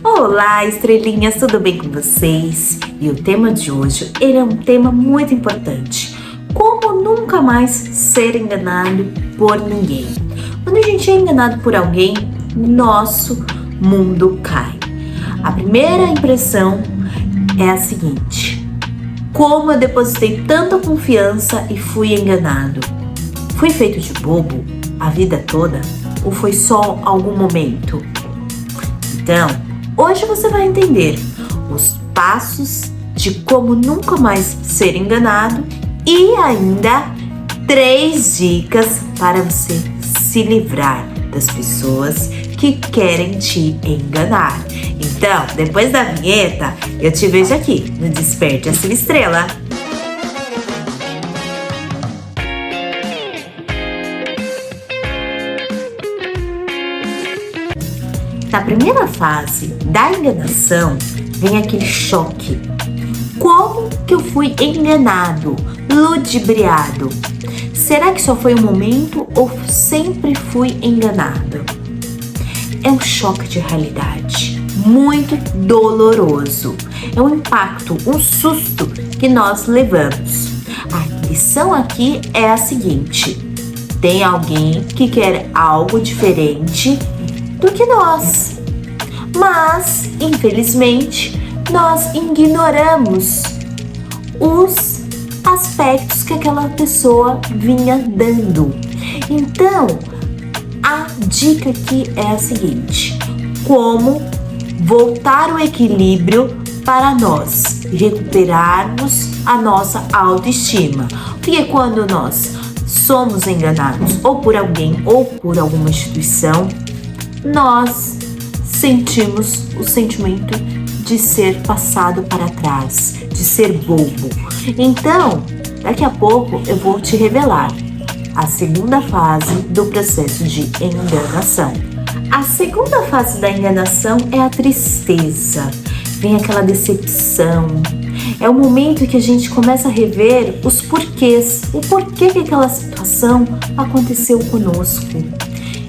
Olá, estrelinhas, tudo bem com vocês? E o tema de hoje, ele é um tema muito importante. Como nunca mais ser enganado por ninguém. Quando a gente é enganado por alguém, nosso mundo cai. A primeira impressão é a seguinte: como eu depositei tanta confiança e fui enganado? Fui feito de bobo a vida toda? Ou foi só algum momento? Então, hoje você vai entender os passos de como nunca mais ser enganado e ainda 3 dicas para você se livrar das pessoas que querem te enganar. Então, depois da vinheta, eu te vejo aqui no Desperte a Sua Estrela. Na primeira fase da enganação, vem aquele choque. Como que eu fui enganado, ludibriado? Será que só foi um momento ou sempre fui enganado? É um choque de realidade, muito doloroso. É um impacto, um susto que nós levamos. A lição aqui é a seguinte: tem alguém que quer algo diferente do que nós, mas infelizmente nós ignoramos os aspectos que aquela pessoa vinha dando. Então, a dica aqui é a seguinte: como voltar o equilíbrio para nós recuperarmos a nossa autoestima. Porque quando nós somos enganados ou por alguém ou por alguma instituição, nós sentimos o sentimento de ser passado para trás, de ser bobo. Então, daqui a pouco eu vou te revelar a segunda fase do processo de enganação. A segunda fase da enganação é a tristeza. Vem aquela decepção. É o momento que a gente começa a rever os porquês, o porquê que aquela situação aconteceu conosco.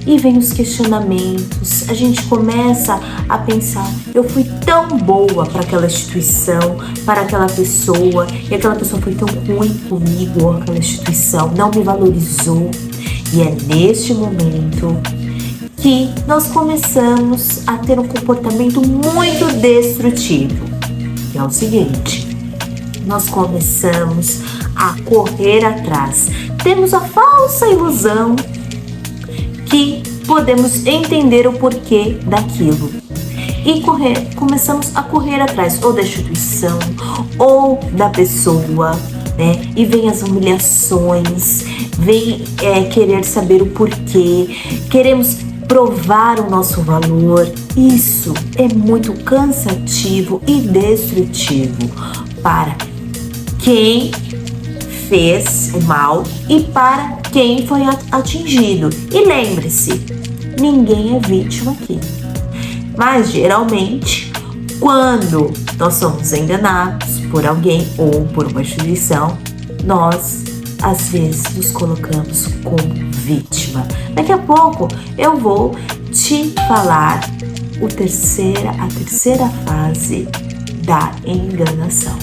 E vem os questionamentos, a gente começa a pensar: eu fui tão boa para aquela instituição, para aquela pessoa, e aquela pessoa foi tão ruim comigo, ou aquela instituição não me valorizou. E é neste momento que nós começamos a ter um comportamento muito destrutivo, que é o seguinte: nós começamos a correr atrás. Temos a falsa ilusão que podemos entender o porquê daquilo e começamos a correr atrás ou da instituição ou da pessoa, né? E vem as humilhações, vem querer saber o porquê, queremos provar o nosso valor. Isso é muito cansativo e destrutivo para quem fez o mal e para quem foi atingido. E lembre-se, ninguém é vítima aqui. Mas geralmente, quando nós somos enganados por alguém ou por uma instituição, nós às vezes nos colocamos como vítima. Daqui a pouco eu vou te falar a terceira fase da enganação.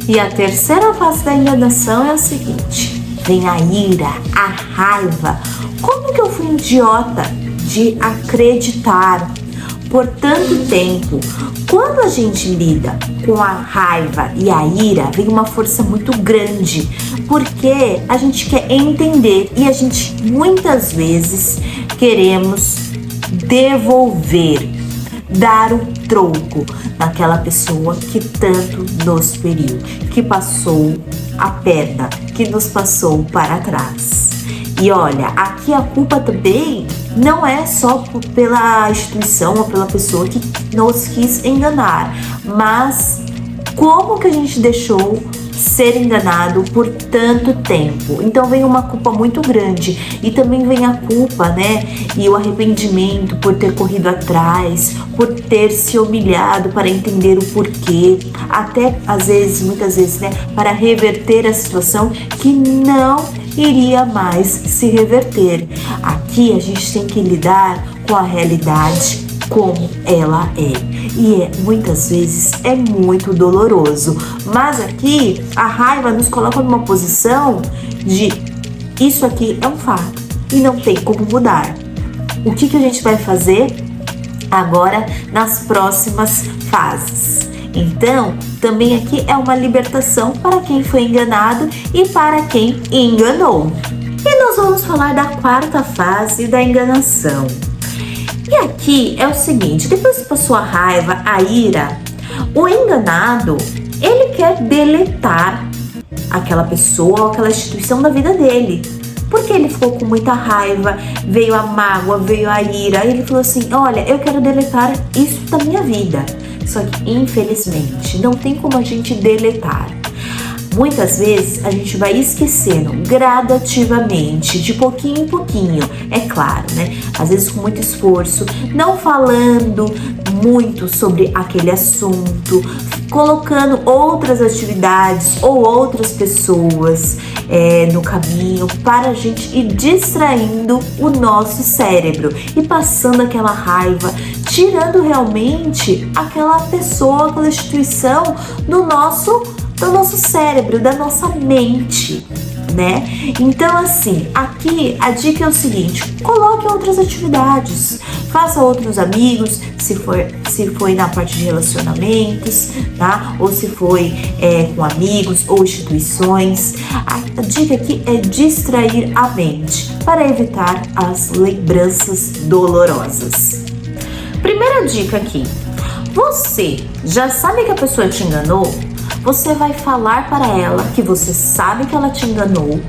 E a terceira fase da enganação é o seguinte: vem a ira, a raiva. Como que eu fui idiota de acreditar por tanto tempo? Quando a gente lida com a raiva e a ira, vem uma força muito grande, porque a gente quer entender e a gente muitas vezes queremos devolver, dar o troco naquela pessoa que tanto nos feriu, que passou a perna, que nos passou para trás. E olha, aqui a culpa também não é só pela instituição ou pela pessoa que nos quis enganar, mas como que a gente deixou ser enganado por tanto tempo. Então vem uma culpa muito grande e também vem a culpa, né, e o arrependimento por ter corrido atrás, por ter se humilhado para entender o porquê, até às vezes, muitas vezes, né, para reverter a situação que não iria mais se reverter. Aqui a gente tem que lidar com a realidade como ela é. E muitas vezes é muito doloroso. Mas aqui a raiva nos coloca numa posição de isso aqui é um fato e não tem como mudar. O que a gente vai fazer agora nas próximas fases? Então, também aqui é uma libertação para quem foi enganado e para quem enganou. E nós vamos falar da quarta fase da enganação. E aqui é o seguinte, depois que passou a raiva, a ira, o enganado, ele quer deletar aquela pessoa ou aquela instituição da vida dele. Porque ele ficou com muita raiva, veio a mágoa, veio a ira, ele falou assim, olha, eu quero deletar isso da minha vida. Só que, infelizmente, não tem como a gente deletar. Muitas vezes a gente vai esquecendo gradativamente, de pouquinho em pouquinho, é claro, né? Às vezes com muito esforço, não falando muito sobre aquele assunto, colocando outras atividades ou outras pessoas no caminho para a gente ir distraindo o nosso cérebro e passando aquela raiva, tirando realmente aquela pessoa, aquela instituição do nosso cérebro, da nossa mente, né? Então, assim, aqui a dica é o seguinte, coloque outras atividades, faça outros amigos, se foi na parte de relacionamentos, tá? Ou se foi com amigos ou instituições. A dica aqui é distrair a mente para evitar as lembranças dolorosas. Primeira dica aqui, você já sabe que a pessoa te enganou? Você vai falar para ela que você sabe que ela te enganou,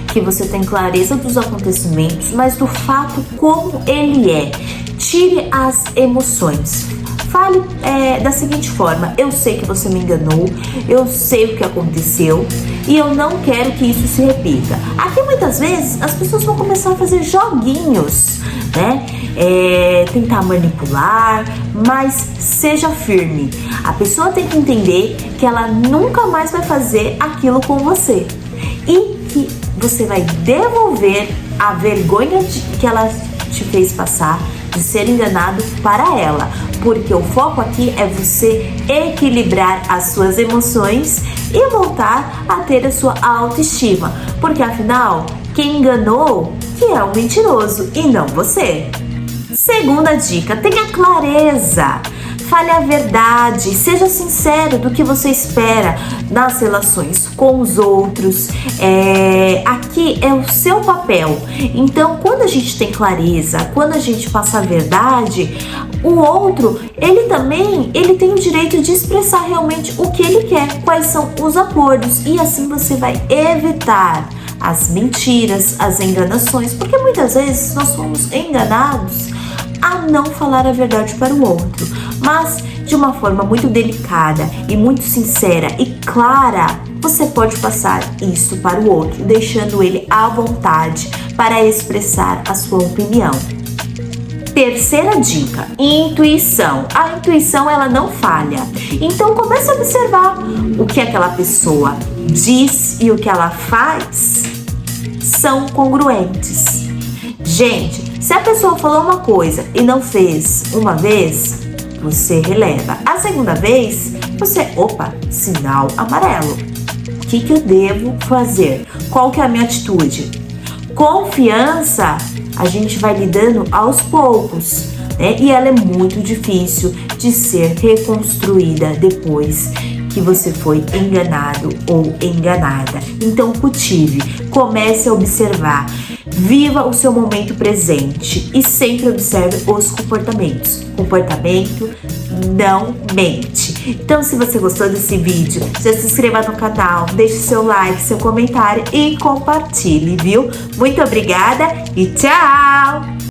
que você tem clareza dos acontecimentos, mas do fato como ele é. Tire as emoções. Fale da seguinte forma, eu sei que você me enganou, eu sei o que aconteceu e eu não quero que isso se repita. Aqui muitas vezes as pessoas vão começar a fazer joguinhos, né? Tentar manipular, mas seja firme. A pessoa tem que entender que ela nunca mais vai fazer aquilo com você e que você vai devolver a vergonha que ela te fez passar de ser enganado para ela, porque o foco aqui é você equilibrar as suas emoções e voltar a ter a sua autoestima, porque afinal, quem enganou que é o mentiroso e não você. Segunda dica, tenha clareza. Fale a verdade, seja sincero do que você espera nas relações com os outros. Aqui é o seu papel. Então, quando a gente tem clareza, quando a gente passa a verdade, o outro, ele tem o direito de expressar realmente o que ele quer, quais são os acordos. E assim você vai evitar as mentiras, as enganações, porque muitas vezes nós somos enganados a não falar a verdade para o outro, mas de uma forma muito delicada e muito sincera e clara, você pode passar isso para o outro, deixando ele à vontade para expressar a sua opinião. Terceira dica, intuição. A intuição, ela não falha. Então comece a observar o que aquela pessoa diz e o que ela faz são congruentes. Gente, se a pessoa falou uma coisa e não fez uma vez, você releva. A segunda vez, sinal amarelo. O que eu devo fazer? Qual que é a minha atitude? Confiança, a gente vai lidando aos poucos, né? E ela é muito difícil de ser reconstruída depois que você foi enganado ou enganada. Então cultive, comece a observar, viva o seu momento presente e sempre observe os comportamentos. Comportamento não mente. Então, se você gostou desse vídeo, já se inscreva no canal, deixe seu like, seu comentário e compartilhe, viu? Muito obrigada e tchau!